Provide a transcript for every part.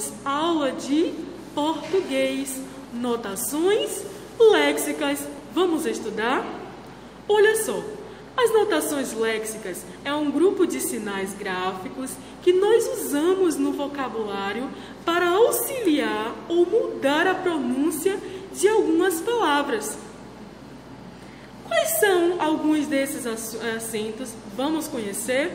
temos aula de português, notações léxicas. Vamos estudar? Olha só, as notações léxicas é um grupo de sinais gráficos que nós usamos no vocabulário para auxiliar ou mudar a pronúncia de algumas palavras. Quais são alguns desses acentos? Vamos conhecer?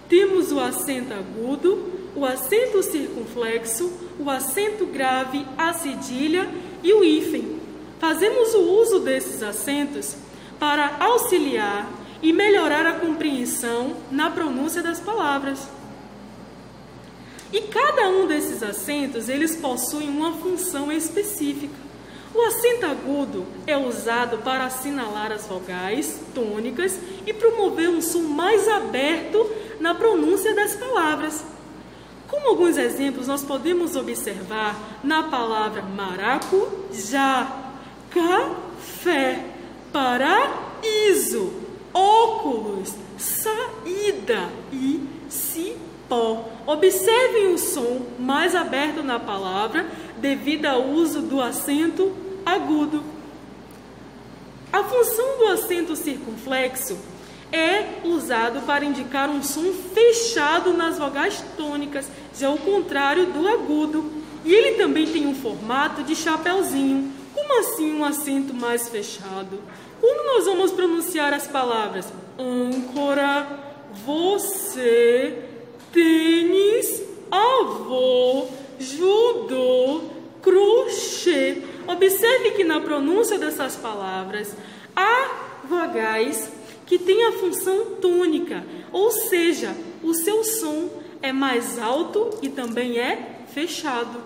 Temos o acento agudo, o acento circunflexo, o acento grave, a cedilha e o hífen. Fazemos o uso desses acentos para auxiliar e melhorar a compreensão na pronúncia das palavras. E cada um desses acentos, eles possuem uma função específica. O acento agudo é usado para assinalar as vogais tônicas e promover um som mais aberto na pronúncia das palavras. Como alguns exemplos, nós podemos observar na palavra maracujá, café, paraíso, óculos, saída e cipó. Observem o som mais aberto na palavra devido ao uso do acento agudo. A função do acento circunflexo é usado para indicar um som fechado nas vogais tônicas, já ao contrário do agudo. E ele também tem um formato de chapeuzinho. Como assim um acento mais fechado? Quando nós vamos pronunciar as palavras âncora, você, tênis, avô, judô, crochê. Observe que na pronúncia dessas palavras há vogais que têm a função tônica, ou seja, o seu som é mais alto e também é fechado.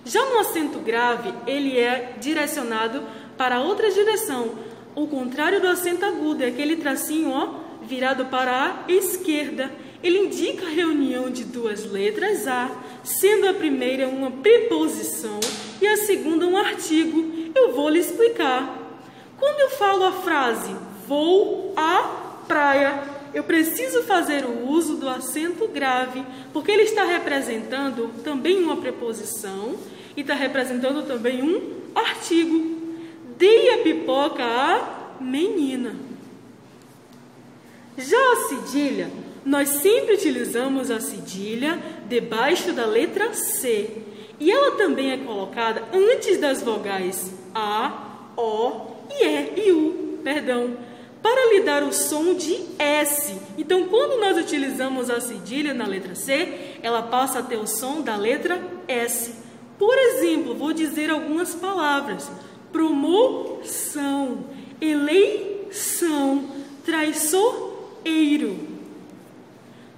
Já no acento grave, ele é direcionado para outra direção. O contrário do acento agudo é aquele tracinho, ó, virado para a esquerda. Ele indica a reunião de duas letras A, sendo a primeira uma preposição e a segunda um artigo. Eu vou lhe explicar. Quando eu falo a frase vou à praia, eu preciso fazer o uso do acento grave, porque ele está representando também uma preposição e está representando também um artigo. Dei a pipoca à menina. Já a cedilha, nós sempre utilizamos a cedilha debaixo da letra C. E ela também é colocada antes das vogais A, O e E e U, para lhe dar o som de S. Então, quando nós utilizamos a cedilha na letra C, ela passa a ter o som da letra S. Por exemplo, vou dizer algumas palavras: promoção, eleição, traiçoeiro.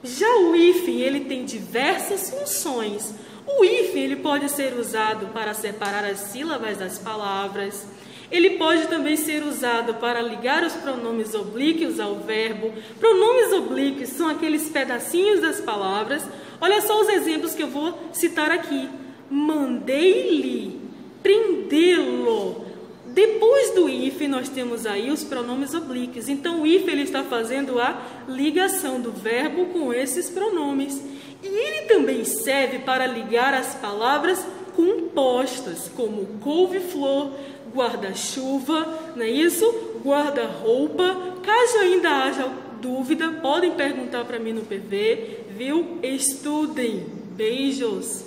Já o hífen, ele tem diversas funções. O hífen, ele pode ser usado para separar as sílabas das palavras. Ele pode também ser usado para ligar os pronomes oblíquos ao verbo. Pronomes oblíquos são aqueles pedacinhos das palavras. Olha só os exemplos que eu vou citar aqui. Mandei-lhe, prendê-lo. Depois do hífen, nós temos aí os pronomes oblíquos. Então, o hífen ele está fazendo a ligação do verbo com esses pronomes. E ele também serve para ligar as palavras compostas, como couve-flor, guarda-chuva, não é isso? Guarda-roupa. Caso ainda haja dúvida, podem perguntar para mim no PV, viu? Estudem. Beijos.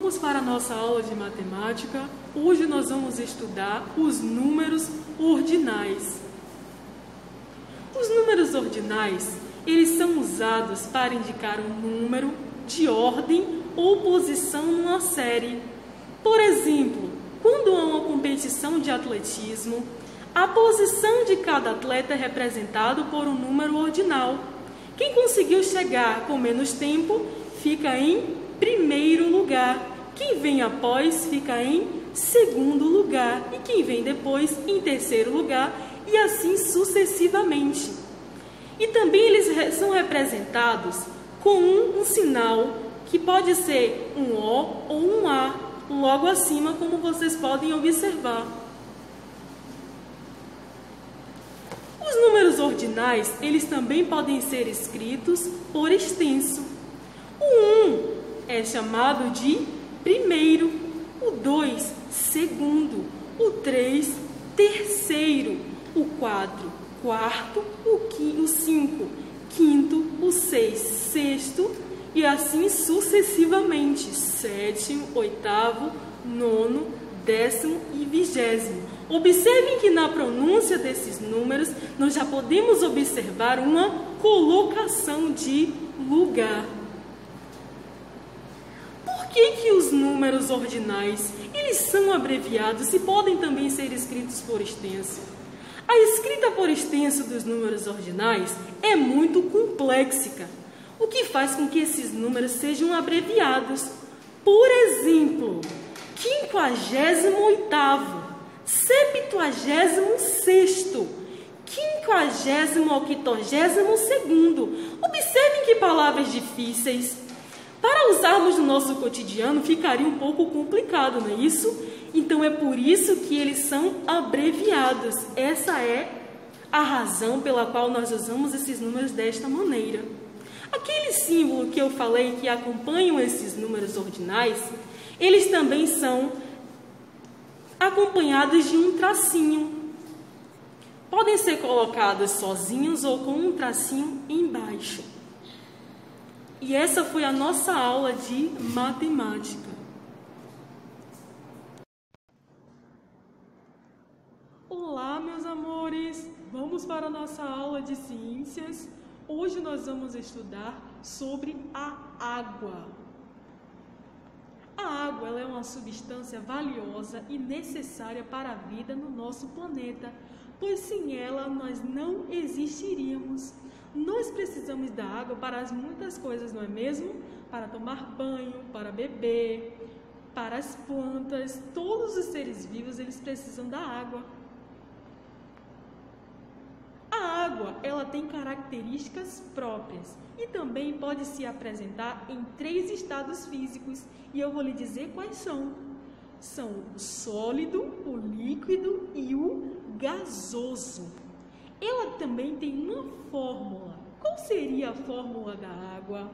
Vamos para a nossa aula de matemática. Hoje nós vamos estudar os números ordinais. Os números ordinais, eles são usados para indicar um número de ordem ou posição numa série. Por exemplo, quando há uma competição de atletismo, a posição de cada atleta é representada por um número ordinal. Quem conseguiu chegar com menos tempo fica em primeiro lugar. Quem vem após fica em segundo lugar. E quem vem depois em terceiro lugar. E assim sucessivamente. E também eles são representados com um sinal que pode ser um O ou um A, logo acima, como vocês podem observar. Os números ordinais, eles também podem ser escritos por extenso. O é chamado de primeiro, o 2, segundo, o 3, terceiro, o 4, quarto, o 5, quinto, o 6, sexto, e assim sucessivamente, sétimo, oitavo, nono, décimo e 20º. Observem que na pronúncia desses números nós já podemos observar uma colocação de lugar. Por que os números ordinais eles são abreviados e podem também ser escritos por extenso? A escrita por extenso dos números ordinais é muito complexa, o que faz com que esses números sejam abreviados. Por exemplo, 58º, 76º, 50º ao 82º. Observem que palavras difíceis. Para usarmos no nosso cotidiano ficaria um pouco complicado, não é isso? Então é por isso que eles são abreviados. Essa é a razão pela qual nós usamos esses números desta maneira. Aquele símbolo que eu falei que acompanham esses números ordinais, eles também são acompanhados de um tracinho. Podem ser colocados sozinhos ou com um tracinho embaixo. E essa foi a nossa aula de matemática. Olá, meus amores! Vamos para a nossa aula de ciências. Hoje nós vamos estudar sobre a água. A água ela é uma substância valiosa e necessária para a vida no nosso planeta, pois sem ela nós não existiríamos. Nós precisamos da água para muitas coisas, não é mesmo? Para tomar banho, para beber, para as plantas. Todos os seres vivos eles precisam da água. A água ela tem características próprias e também pode se apresentar em 3 estados físicos. E eu vou lhe dizer quais são. São o sólido, o líquido e o gasoso. Ela também tem uma fórmula. Qual seria a fórmula da água?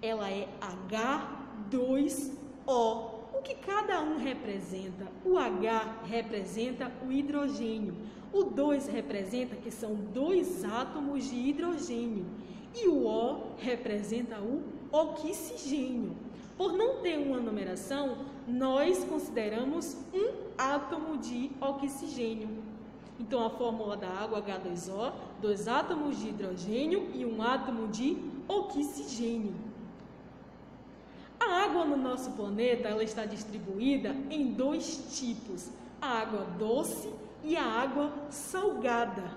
Ela é H2O. O que cada um representa? O H representa o hidrogênio. O 2 representa que são 2 átomos de hidrogênio. E o O representa o oxigênio. Por não ter uma numeração, nós consideramos um átomo de oxigênio. Então, a fórmula da água H2O, 2 átomos de hidrogênio e um átomo de oxigênio. A água no nosso planeta ela está distribuída em 2 tipos, a água doce e a água salgada.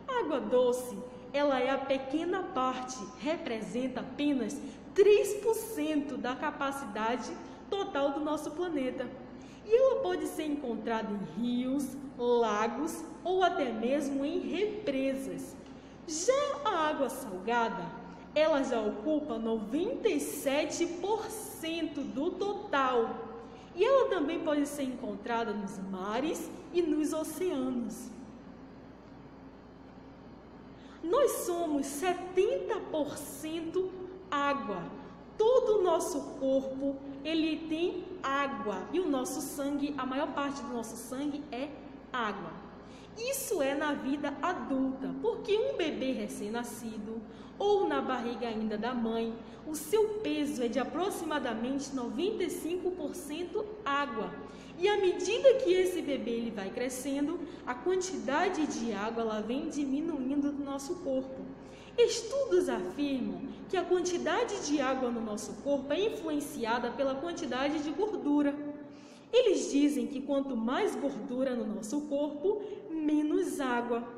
A água doce ela é a pequena parte, representa apenas 3% da capacidade total do nosso planeta. E ela pode ser encontrada em rios, lagos ou até mesmo em represas. Já a água salgada, ela já ocupa 97% do total. E ela também pode ser encontrada nos mares e nos oceanos. Nós somos 70% água. Todo o nosso corpo, ele tem água. E o nosso sangue, a maior parte do nosso sangue é água. Isso é na vida adulta, porque um bebê recém-nascido ou na barriga ainda da mãe, o seu peso é de aproximadamente 95% água. E à medida que esse bebê ele vai crescendo, a quantidade de água ela vem diminuindo do nosso corpo. Estudos afirmam que a quantidade de água no nosso corpo é influenciada pela quantidade de gordura. Eles dizem que quanto mais gordura no nosso corpo, menos água.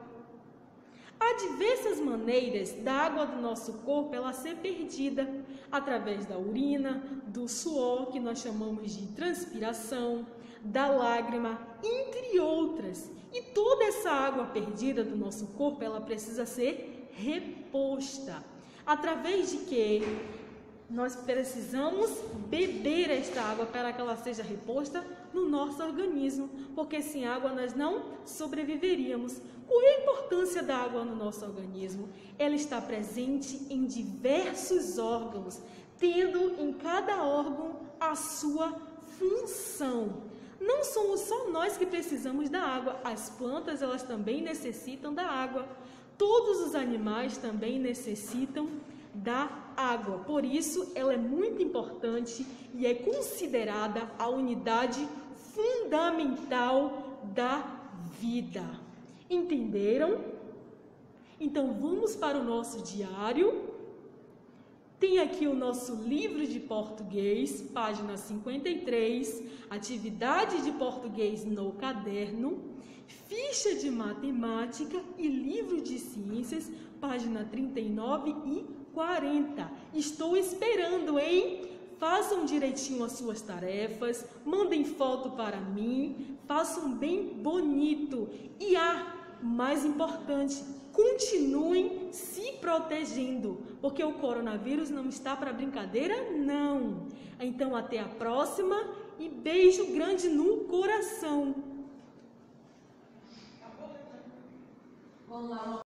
Há diversas maneiras da água do nosso corpo ela ser perdida, através da urina, do suor, que nós chamamos de transpiração, da lágrima, entre outras. E toda essa água perdida do nosso corpo, ela precisa ser reposta. Através de que nós precisamos beber esta água para que ela seja reposta no nosso organismo, porque sem água nós não sobreviveríamos. Qual é a importância da água no nosso organismo? Ela está presente em diversos órgãos, tendo em cada órgão a sua função. Não somos só nós que precisamos da água, as plantas elas também necessitam da água. Todos os animais também necessitam da água. Por isso, ela é muito importante e é considerada a unidade fundamental da vida. Entenderam? Então, vamos para o nosso diário. Tem aqui o nosso livro de português, página 53, atividade de português no caderno, ficha de matemática e livro de ciências, página 39 e 40. Estou esperando, hein? Façam direitinho as suas tarefas, mandem foto para mim, façam bem bonito. E mais importante, continuem se protegendo, porque o coronavírus não está para brincadeira, não. Então, até a próxima e beijo grande no coração. Vamos lá.